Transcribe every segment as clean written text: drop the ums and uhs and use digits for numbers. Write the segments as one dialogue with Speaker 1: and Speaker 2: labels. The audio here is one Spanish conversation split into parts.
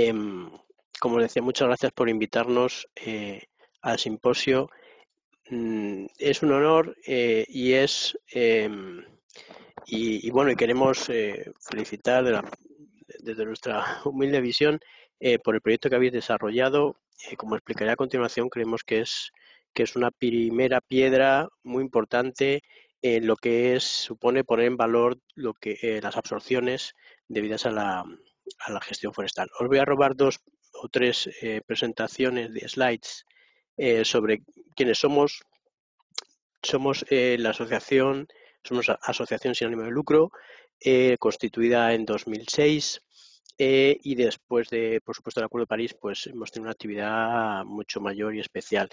Speaker 1: Em, Como os decía, muchas gracias por invitarnos al simposio. Es un honor y bueno, y queremos felicitar desde nuestra humilde visión por el proyecto que habéis desarrollado. Como explicaré a continuación, creemos que es una primera piedra muy importante en lo que supone poner en valor las absorciones debidas a la gestión forestal. Os voy a robar dos o tres presentaciones de slides sobre quiénes somos. Somos asociación sin ánimo de lucro, constituida en 2006, y después de, por supuesto, el Acuerdo de París, pues hemos tenido una actividad mucho mayor y especial.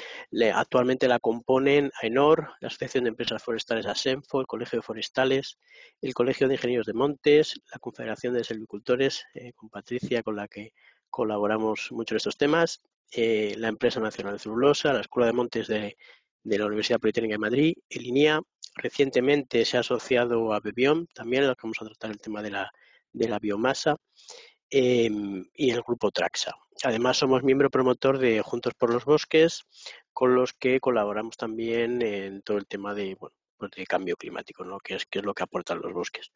Speaker 1: Actualmente la componen AENOR, la Asociación de Empresas Forestales ASENFO, el Colegio de Forestales, el Colegio de Ingenieros de Montes, la Confederación de Silvicultores, con Patricia, con la que colaboramos mucho en estos temas, la Empresa Nacional de Celulosa, la Escuela de Montes de la Universidad Politécnica de Madrid, el INIA. Recientemente se ha asociado a Bebión, también en la que vamos a tratar el tema de la biomasa, y el grupo Traxa. Además, somos miembro promotor de Juntos por los Bosques, con los que colaboramos también en todo el tema de, bueno, pues de cambio climático, ¿no? Que es lo que aportan los bosques.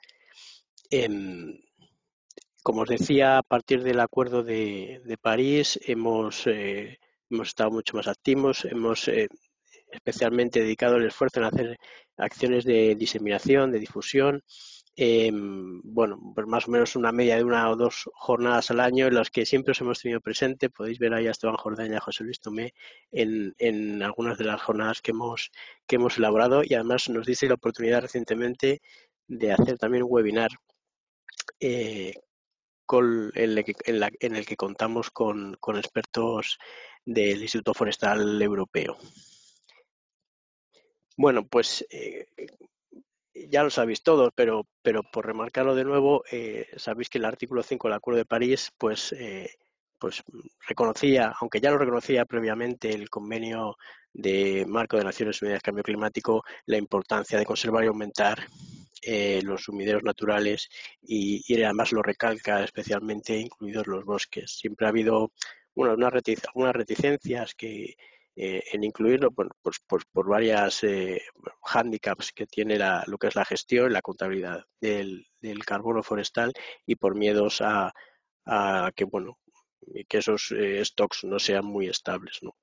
Speaker 1: Como os decía, a partir del Acuerdo de París hemos estado mucho más activos, hemos especialmente dedicado el esfuerzo en hacer acciones de diseminación, de difusión. Bueno, pues más o menos una media de una o dos jornadas al año en las que siempre os hemos tenido presente. Podéis ver ahí a Esteban Jordán y a José Luis Tomé en algunas de las jornadas que hemos elaborado, y además nos dice la oportunidad recientemente de hacer también un webinar eh, en el que contamos con expertos del Instituto Forestal Europeo. Bueno, pues ya lo sabéis todos, pero por remarcarlo de nuevo, sabéis que el artículo 5 del Acuerdo de París, pues reconocía, aunque ya lo reconocía previamente el Convenio de Marco de Naciones Unidas de Cambio Climático, la importancia de conservar y aumentar los sumideros naturales, y además lo recalca especialmente, incluidos los bosques. Siempre ha habido algunas reticencias en incluirlo, bueno, pues por varias hándicaps que tiene lo que es la gestión, la contabilidad del carbono forestal, y por miedos a que, bueno, que esos stocks no sean muy estables, ¿no?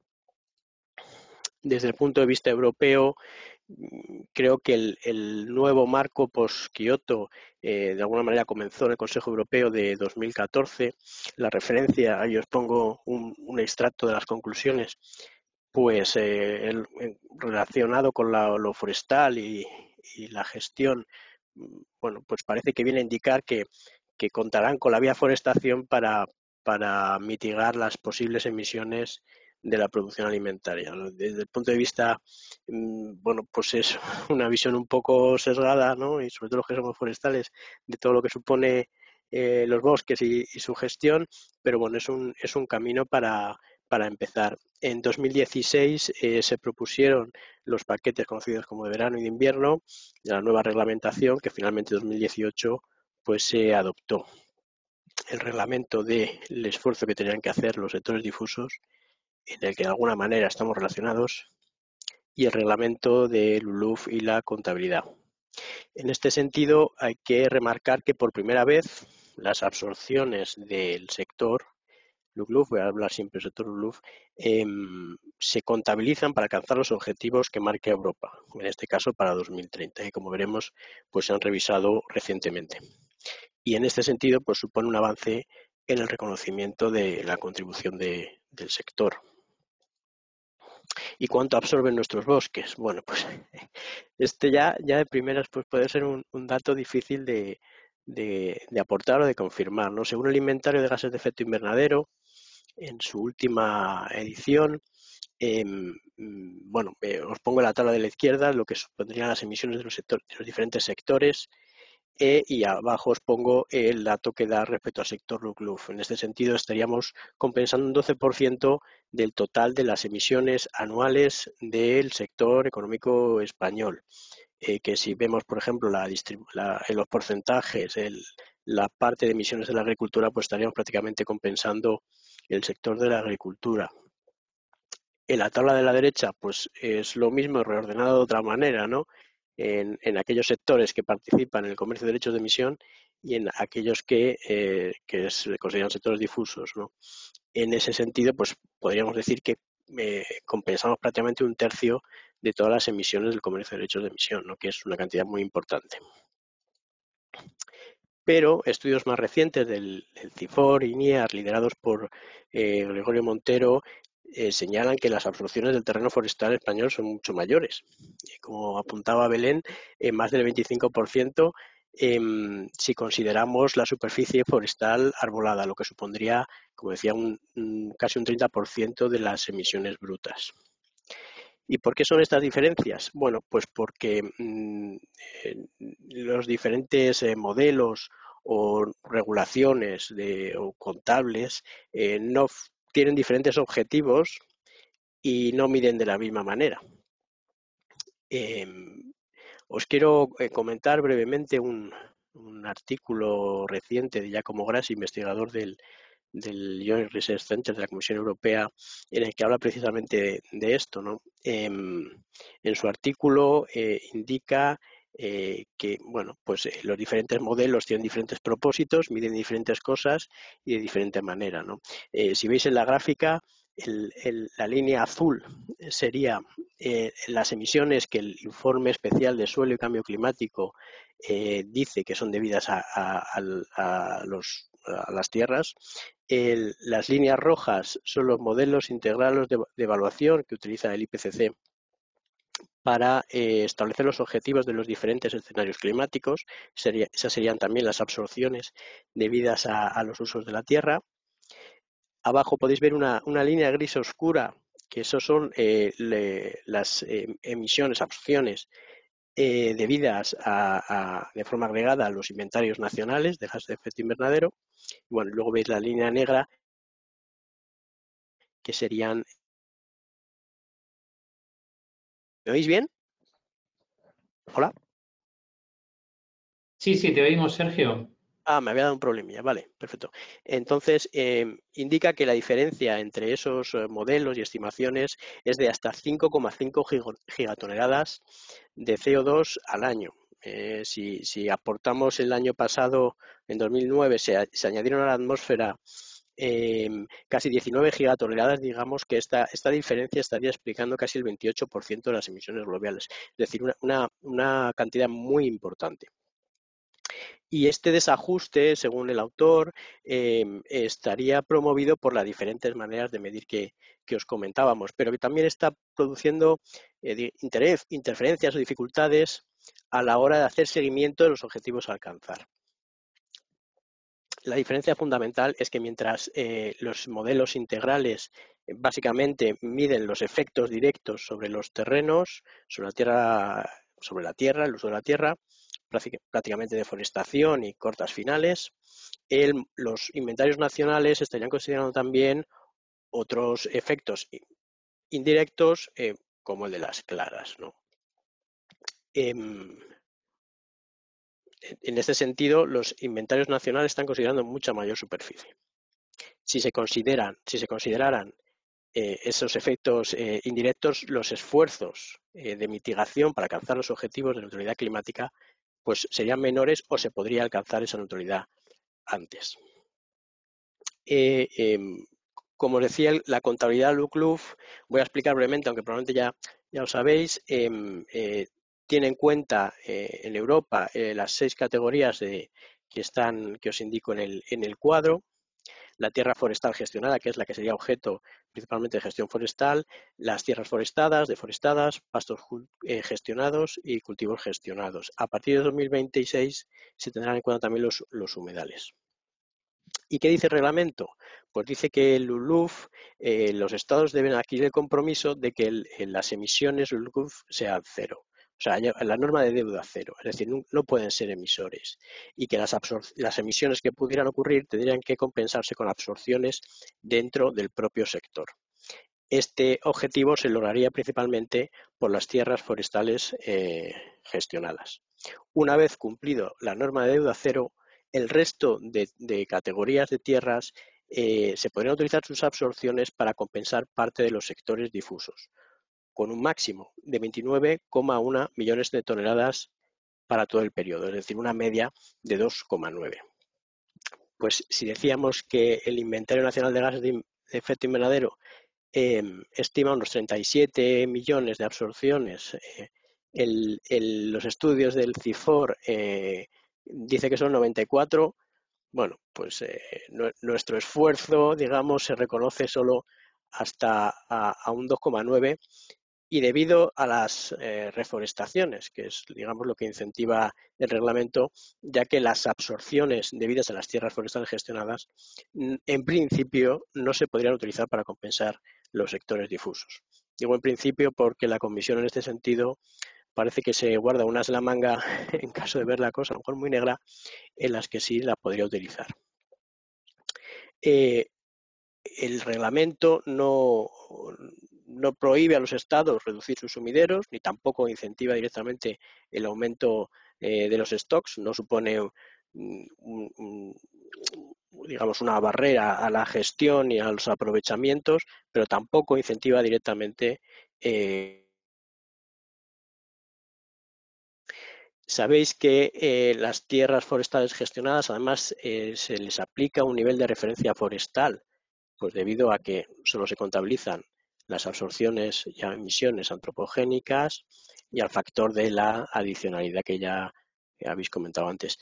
Speaker 1: Desde el punto de vista europeo, creo que el nuevo marco post-Kioto de alguna manera comenzó en el Consejo Europeo de 2014. La referencia, ahí os pongo un extracto de las conclusiones, pues relacionado con lo forestal y la gestión. Bueno, pues parece que viene a indicar que contarán con la bioforestación para mitigar las posibles emisiones de la producción alimentaria. Desde el punto de vista, bueno, pues es una visión un poco sesgada, ¿no? Y sobre todo los que somos forestales, de todo lo que supone los bosques y su gestión, pero bueno, es un camino para empezar. En 2016 se propusieron los paquetes conocidos como de verano y de invierno, de la nueva reglamentación, que finalmente en 2018 pues se adoptó el reglamento del esfuerzo que tenían que hacer los sectores difusos, en el que de alguna manera estamos relacionados, y el reglamento de LULUCF y la contabilidad. En este sentido, hay que remarcar que por primera vez las absorciones del sector LULUCF, voy a hablar siempre del sector LULUCF, se contabilizan para alcanzar los objetivos que marca Europa, en este caso para 2030, que como veremos, pues se han revisado recientemente. Y en este sentido, pues supone un avance en el reconocimiento de la contribución del sector. ¿Y cuánto absorben nuestros bosques? Bueno, pues este ya de primeras pues puede ser un dato difícil de aportar o de confirmar, ¿no? Según el inventario de gases de efecto invernadero, en su última edición, bueno, os pongo la tabla de la izquierda, lo que supondrían las emisiones de de los diferentes sectores, y abajo os pongo el dato que da respecto al sector LULUCF. En este sentido, estaríamos compensando un 12% del total de las emisiones anuales del sector económico español. Que si vemos, por ejemplo, los porcentajes, la parte de emisiones de la agricultura, pues estaríamos prácticamente compensando el sector de la agricultura. En la tabla de la derecha, pues es lo mismo, reordenado de otra manera, ¿no? En aquellos sectores que participan en el comercio de derechos de emisión y en aquellos que se consideran sectores difusos, ¿no? En ese sentido, pues podríamos decir que compensamos prácticamente un tercio de todas las emisiones del comercio de derechos de emisión, ¿no? Que es una cantidad muy importante. Pero estudios más recientes del CIFOR y NIAR, liderados por Gregorio Montero, señalan que las absorciones del terreno forestal español son mucho mayores. Como apuntaba Belén, más del 25% si consideramos la superficie forestal arbolada, lo que supondría, como decía, casi un 30% de las emisiones brutas. ¿Y por qué son estas diferencias? Bueno, pues porque los diferentes modelos o regulaciones o contables no tienen diferentes objetivos y no miden de la misma manera. Os quiero comentar brevemente un artículo reciente de Giacomo Grassi, investigador del Joint Research Center de la Comisión Europea, en el que habla precisamente de esto, ¿no? En su artículo indica que bueno, pues los diferentes modelos tienen diferentes propósitos, miden diferentes cosas y de diferente manera, ¿no? Si veis en la gráfica, la línea azul sería las emisiones que el informe especial de suelo y cambio climático dice que son debidas a las tierras. Las líneas rojas son los modelos integrales de evaluación que utiliza el IPCC para establecer los objetivos de los diferentes escenarios climáticos. Esas serían también las absorciones debidas a los usos de la tierra. Abajo podéis ver una línea gris oscura, que esos son las emisiones, absorciones debidas de forma agregada a los inventarios nacionales de gases de efecto invernadero. Bueno, luego veis la línea negra, que serían... ¿Me oís bien? ¿Hola?
Speaker 2: Sí, sí, te oímos, Sergio.
Speaker 1: Ah, me había dado un problemilla, vale, perfecto. Entonces, indica que la diferencia entre esos modelos y estimaciones es de hasta 5,5 gigatoneladas de CO2 al año. Si aportamos el año pasado, en 2009, se añadieron a la atmósfera casi 19 gigatoneladas, digamos que esta diferencia estaría explicando casi el 28% de las emisiones globales, es decir, una cantidad muy importante. Y este desajuste, según el autor, estaría promovido por las diferentes maneras de medir que os comentábamos, pero que también está produciendo interferencias o dificultades a la hora de hacer seguimiento de los objetivos a alcanzar. La diferencia fundamental es que mientras los modelos integrales básicamente miden los efectos directos sobre los terrenos, sobre la tierra, el uso de la tierra, prácticamente deforestación y cortas finales, los inventarios nacionales estarían considerando también otros efectos indirectos como el de las claras, ¿no? En este sentido, los inventarios nacionales están considerando mucha mayor superficie. Si se consideraran esos efectos indirectos, los esfuerzos de mitigación para alcanzar los objetivos de neutralidad climática pues serían menores o se podría alcanzar esa neutralidad antes. Como os decía, la contabilidad LUCLUF, voy a explicar brevemente, aunque probablemente ya lo sabéis, tiene en cuenta en Europa las 6 categorías que os indico en el cuadro. La tierra forestal gestionada, que es la que sería objeto principalmente de gestión forestal, las tierras forestadas, deforestadas, pastos gestionados y cultivos gestionados. A partir de 2026 se tendrán en cuenta también los humedales. ¿Y qué dice el reglamento? Pues dice que el LULUCF, los estados deben adquirir el compromiso de que las emisiones LULUCF sean cero. O sea, la norma de deuda cero, es decir, no pueden ser emisores y que las emisiones que pudieran ocurrir tendrían que compensarse con absorciones dentro del propio sector. Este objetivo se lograría principalmente por las tierras forestales gestionadas. Una vez cumplido la norma de deuda cero, el resto de categorías de tierras se podrían utilizar sus absorciones para compensar parte de los sectores difusos, con un máximo de 29,1 millones de toneladas para todo el periodo, es decir, una media de 2,9. Pues si decíamos que el Inventario Nacional de Gases de Efecto Invernadero estima unos 37 millones de absorciones, los estudios del CIFOR dice que son 94. Bueno, pues nuestro esfuerzo, digamos, se reconoce solo hasta a un 2,9, y debido a las reforestaciones, que es, digamos, lo que incentiva el reglamento, ya que las absorciones debidas a las tierras forestales gestionadas, en principio, no se podrían utilizar para compensar los sectores difusos. Digo en principio porque la Comisión en este sentido parece que se guarda un as en la manga en caso de ver la cosa a lo mejor muy negra, en las que sí la podría utilizar. El reglamento no prohíbe a los estados reducir sus sumideros, ni tampoco incentiva directamente el aumento de los stocks, no supone digamos, una barrera a la gestión y a los aprovechamientos, pero tampoco incentiva directamente. Sabéis que las tierras forestales gestionadas, además, se les aplica un nivel de referencia forestal, pues debido a que solo se contabilizan las absorciones y emisiones antropogénicas y al factor de la adicionalidad que ya habéis comentado antes.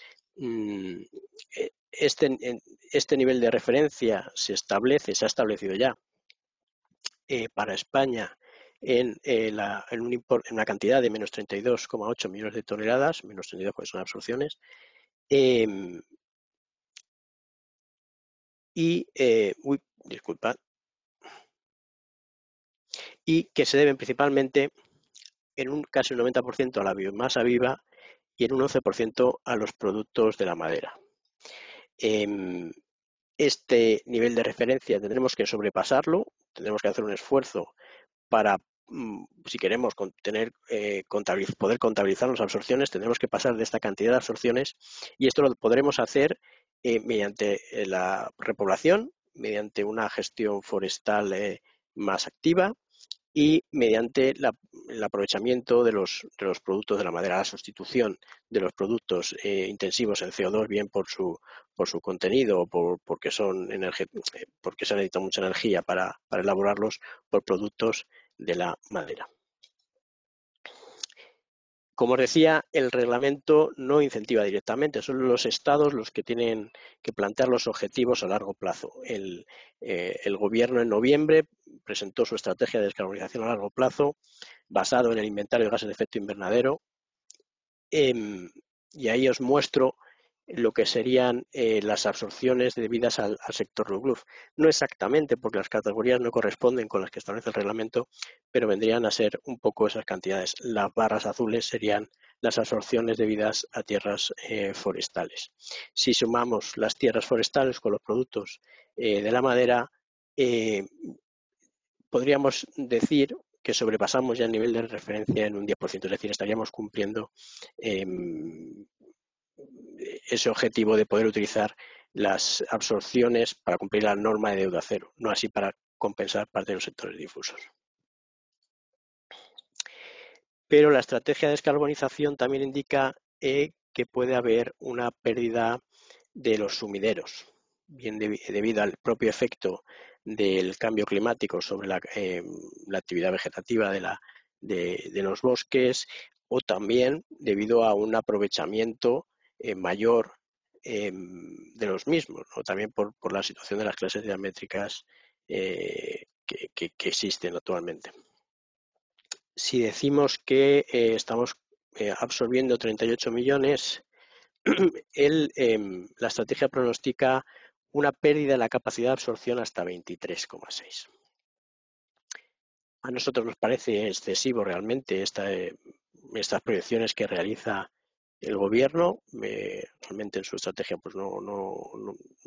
Speaker 1: Este nivel de referencia se ha establecido ya para España en una cantidad de menos 32,8 millones de toneladas, menos 32 porque son absorciones, disculpad, y que se deben principalmente en un casi un 90% a la biomasa viva y en un 11% a los productos de la madera. Este nivel de referencia tendremos que sobrepasarlo, tendremos que hacer un esfuerzo para, si queremos poder contabilizar las absorciones, tendremos que pasar de esta cantidad de absorciones, y esto lo podremos hacer mediante la repoblación, mediante una gestión forestal más activa, y mediante el aprovechamiento de los productos de la madera, la sustitución de los productos intensivos en CO2, bien por su contenido o porque se ha necesitado mucha energía para elaborarlos, por productos de la madera. Como os decía, el reglamento no incentiva directamente, son los estados los que tienen que plantear los objetivos a largo plazo. El gobierno en noviembre presentó su estrategia de descarbonización a largo plazo, basado en el inventario de gases de efecto invernadero, y ahí os muestro lo que serían las absorciones debidas al sector LULUCF. No exactamente, porque las categorías no corresponden con las que establece el reglamento, pero vendrían a ser un poco esas cantidades. Las barras azules serían las absorciones debidas a tierras forestales. Si sumamos las tierras forestales con los productos de la madera, podríamos decir que sobrepasamos ya el nivel de referencia en un 10%, es decir, estaríamos cumpliendo ese objetivo de poder utilizar las absorciones para cumplir la norma de deuda cero, no así para compensar parte de los sectores difusos. Pero la estrategia de descarbonización también indica que puede haber una pérdida de los sumideros, bien debido al propio efecto del cambio climático sobre la actividad vegetativa de los bosques, o también debido a un aprovechamiento mayor de los mismos, ¿no? También por la situación de las clases diamétricas que existen actualmente. Si decimos que estamos absorbiendo 38 millones, la estrategia pronostica una pérdida de la capacidad de absorción hasta 23,6. A nosotros nos parece excesivo realmente estas proyecciones que realiza el gobierno. Realmente en su estrategia pues no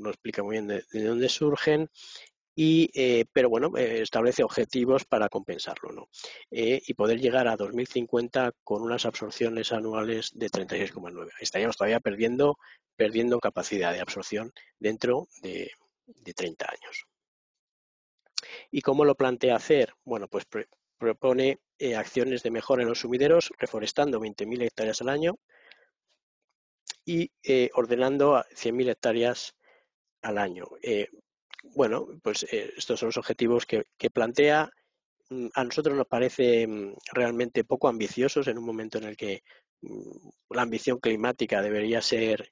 Speaker 1: explica muy bien de dónde surgen, pero bueno, establece objetivos para compensarlo, ¿no? Y poder llegar a 2050 con unas absorciones anuales de 36,9. Estaríamos todavía perdiendo capacidad de absorción dentro de 30 años. ¿Y cómo lo plantea hacer? Bueno, pues propone acciones de mejora en los sumideros, reforestando 20.000 hectáreas al año y ordenando 100.000 hectáreas al año. Bueno, pues estos son los objetivos que plantea. A nosotros nos parece realmente poco ambiciosos en un momento en el que la ambición climática debería ser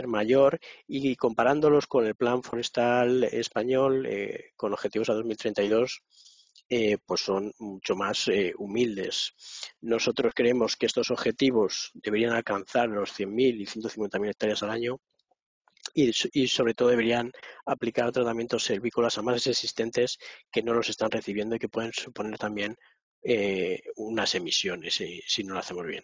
Speaker 1: mayor, y comparándolos con el Plan Forestal Español con objetivos a 2032, pues son mucho más humildes. Nosotros creemos que estos objetivos deberían alcanzar los 100.000 y 150.000 hectáreas al año, y sobre todo deberían aplicar tratamientos silvícolas a más existentes que no los están recibiendo y que pueden suponer también unas emisiones si no lo hacemos bien.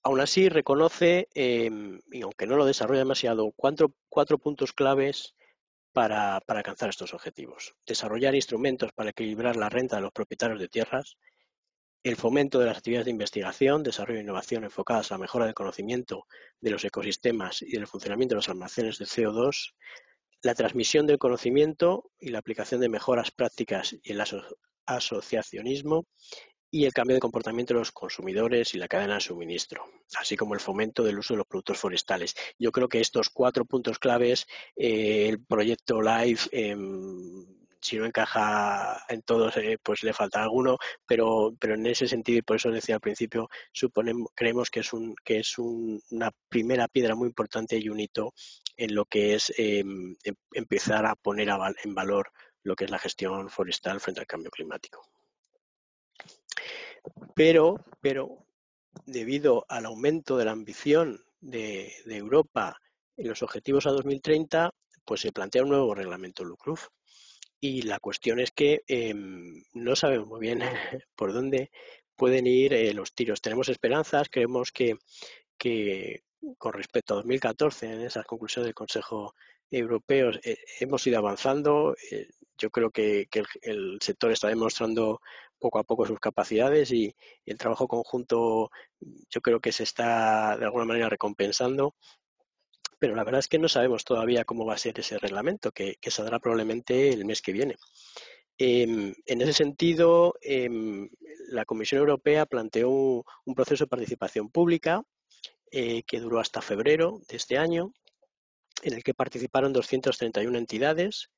Speaker 1: Aún así reconoce, y aunque no lo desarrolla demasiado, cuatro puntos claves para alcanzar estos objetivos. Desarrollar instrumentos para equilibrar la renta de los propietarios de tierras, el fomento de las actividades de investigación, desarrollo e innovación enfocadas a la mejora del conocimiento de los ecosistemas y del funcionamiento de los almacenes de CO2, la transmisión del conocimiento y la aplicación de mejoras prácticas y el asociacionismo, y el cambio de comportamiento de los consumidores y la cadena de suministro, así como el fomento del uso de los productos forestales. Yo creo que estos 4 puntos claves, el proyecto LIFE, si no encaja en todos, pues le falta alguno, pero en ese sentido, y por eso decía al principio, creemos que es una primera piedra muy importante y un hito en lo que es empezar a poner en valor lo que es la gestión forestal frente al cambio climático. Pero debido al aumento de la ambición de Europa en los objetivos a 2030, pues se plantea un nuevo reglamento LULUCF. Y la cuestión es que no sabemos muy bien por dónde pueden ir los tiros. Tenemos esperanzas, creemos que con respecto a 2014, en esas conclusiones del Consejo Europeo, hemos ido avanzando. Yo creo que el sector está demostrando poco a poco sus capacidades, y el trabajo conjunto yo creo que se está de alguna manera recompensando, pero la verdad es que no sabemos todavía cómo va a ser ese reglamento, que saldrá probablemente el mes que viene. En ese sentido, la Comisión Europea planteó un proceso de participación pública que duró hasta febrero de este año, en el que participaron 231 entidades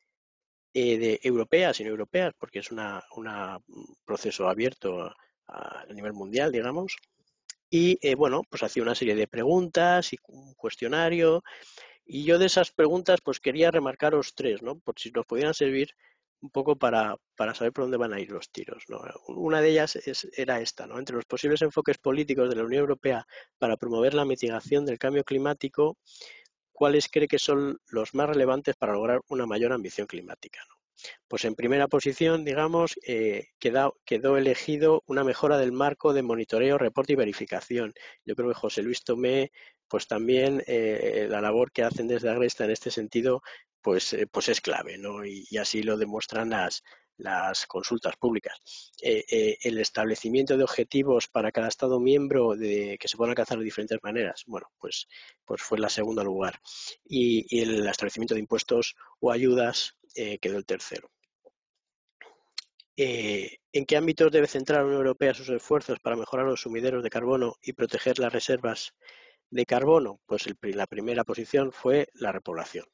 Speaker 1: europeas y no europeas, porque es un proceso abierto a nivel mundial, digamos. Y bueno, pues hacía una serie de preguntas y un cuestionario. Y yo de esas preguntas pues quería remarcaros 3, ¿no? Por si nos pudieran servir un poco para saber por dónde van a ir los tiros, ¿no? Una de ellas era esta, ¿no? Entre los posibles enfoques políticos de la Unión Europea para promover la mitigación del cambio climático, ¿cuáles cree que son los más relevantes para lograr una mayor ambición climática, ¿no? Pues en primera posición, digamos, quedó elegido una mejora del marco de monitoreo, reporte y verificación. Yo creo que José Luis Tomé, pues también la labor que hacen desde Agresta en este sentido, pues es clave, ¿no? Y así lo demuestran las consultas públicas. El establecimiento de objetivos para cada Estado miembro que se puedan alcanzar de diferentes maneras, bueno, pues fue la segunda lugar. Y el establecimiento de impuestos o ayudas quedó el tercero. ¿En qué ámbitos debe centrar la Unión Europea sus esfuerzos para mejorar los sumideros de carbono y proteger las reservas de carbono? Pues la primera posición fue la repoblación.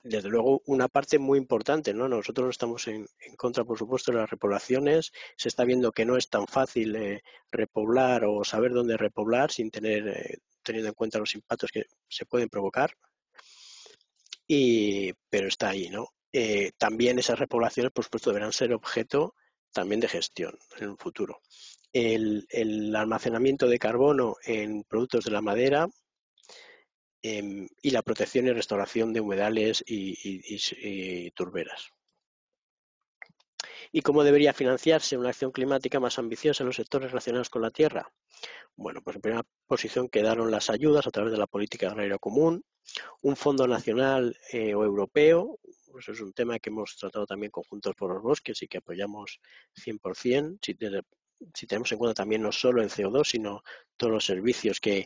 Speaker 1: Desde luego, una parte muy importante, ¿no? Nosotros no estamos en contra, por supuesto, de las repoblaciones. Se está viendo que no es tan fácil repoblar o saber dónde repoblar sin teniendo en cuenta los impactos que se pueden provocar. Pero está ahí, ¿no? También esas repoblaciones, por supuesto, deberán ser objeto también de gestión en un futuro. El almacenamiento de carbono en productos de la madera, y la protección y restauración de humedales y turberas. ¿Y cómo debería financiarse una acción climática más ambiciosa en los sectores relacionados con la tierra? Bueno, pues en primera posición quedaron las ayudas a través de la política agraria común, un fondo nacional o europeo. Eso es un tema que hemos tratado también conjuntos por los bosques y que apoyamos 100%, si tenemos en cuenta también no solo el CO2, sino todos los servicios que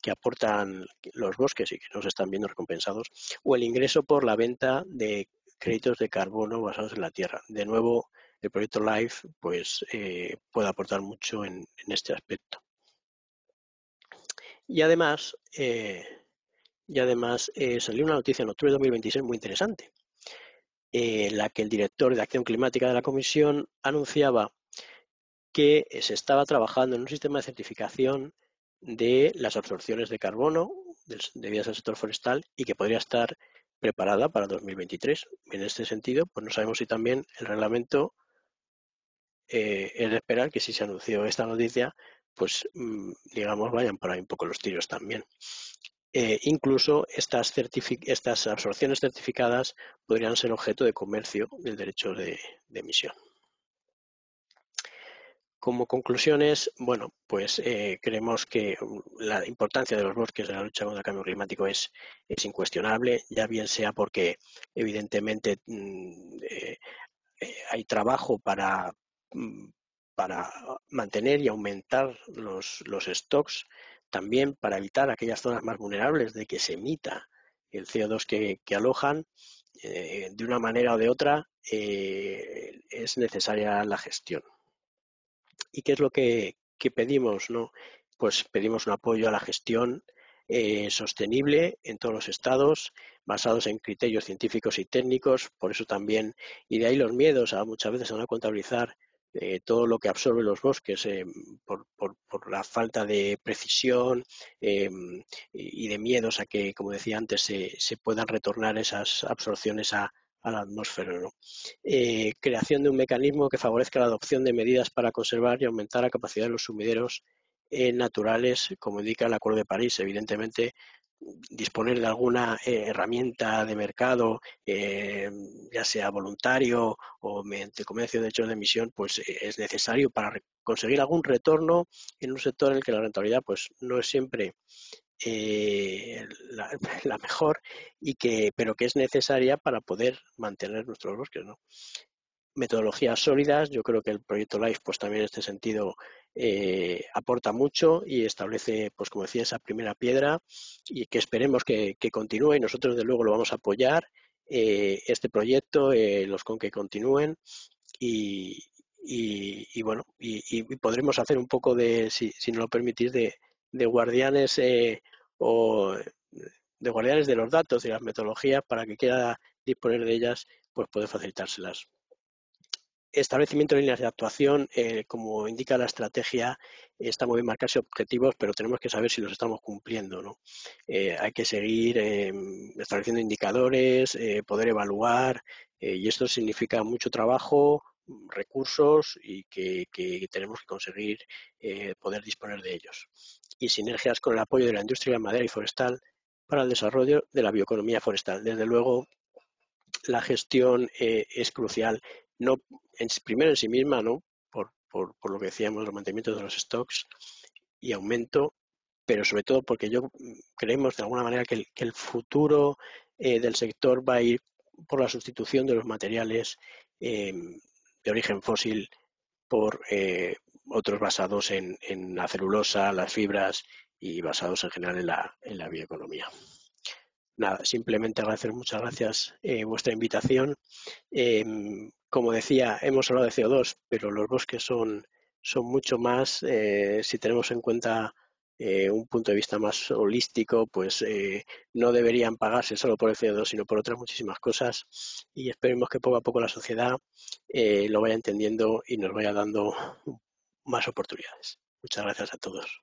Speaker 1: aportan los bosques y que no se están viendo recompensados, o el ingreso por la venta de créditos de carbono basados en la tierra. De nuevo, el proyecto LIFE pues, puede aportar mucho en este aspecto. Y además, salió una noticia en octubre de 2026 muy interesante, en la que el director de Acción Climática de la Comisión anunciaba que se estaba trabajando en un sistema de certificación de las absorciones de carbono debidas al sector forestal y que podría estar preparada para 2023. En este sentido, pues no sabemos si también el reglamento es de esperar que si se anunció esta noticia, pues digamos vayan por ahí un poco los tiros también. Incluso estas absorciones certificadas podrían ser objeto de comercio del derecho de emisión. Como conclusiones, bueno, pues creemos que la importancia de los bosques en la lucha contra el cambio climático es incuestionable, ya bien sea porque evidentemente hay trabajo para mantener y aumentar los stocks, también para evitar aquellas zonas más vulnerables de que se emita el CO2 que alojan. De una manera o de otra es necesaria la gestión. ¿Y qué es lo que pedimos? ¿No? Pues pedimos un apoyo a la gestión sostenible en todos los estados, basados en criterios científicos y técnicos, por eso también, y de ahí los miedos a muchas veces a no contabilizar todo lo que absorben los bosques por la falta de precisión y de miedos a que, como decía antes, se puedan retornar esas absorciones a la atmósfera, ¿no? Creación de un mecanismo que favorezca la adopción de medidas para conservar y aumentar la capacidad de los sumideros naturales, como indica el Acuerdo de París. Evidentemente, disponer de alguna herramienta de mercado, ya sea voluntario o mediante el comercio de derechos de emisión, pues es necesario para conseguir algún retorno en un sector en el que la rentabilidad pues no es siempre la mejor pero que es necesaria para poder mantener nuestros bosques, ¿no? Metodologías sólidas, yo creo que el proyecto LIFE pues también en este sentido aporta mucho y establece, pues como decía, esa primera piedra y que esperemos que continúe y nosotros desde luego lo vamos a apoyar este proyecto, los con que continúen y, bueno, y podremos hacer un poco de, si nos lo permitís, de guardianes o de guardianes de los datos y las metodologías para que quiera disponer de ellas, pues puede facilitárselas. Establecimiento de líneas de actuación, como indica la estrategia, está muy bien marcarse objetivos, pero tenemos que saber si los estamos cumpliendo, ¿no? Hay que seguir estableciendo indicadores, poder evaluar, y esto significa mucho trabajo, recursos y que tenemos que conseguir poder disponer de ellos. Y sinergias con el apoyo de la industria madera y forestal para el desarrollo de la bioeconomía forestal. Desde luego, la gestión es crucial, no primero en sí misma, ¿no? Por lo que decíamos, los mantenimientos de los stocks y aumento, pero sobre todo porque creemos de alguna manera que el futuro del sector va a ir por la sustitución de los materiales de origen fósil por otros basados en la celulosa, las fibras y basados en general en la bioeconomía. Nada, simplemente agradecer muchas gracias vuestra invitación. Como decía, hemos hablado de CO2, pero los bosques son mucho más, si tenemos en cuenta un punto de vista más holístico, pues no deberían pagarse solo por el CO2, sino por otras muchísimas cosas. Y esperemos que poco a poco la sociedad lo vaya entendiendo y nos vaya dando más oportunidades. Muchas gracias a todos.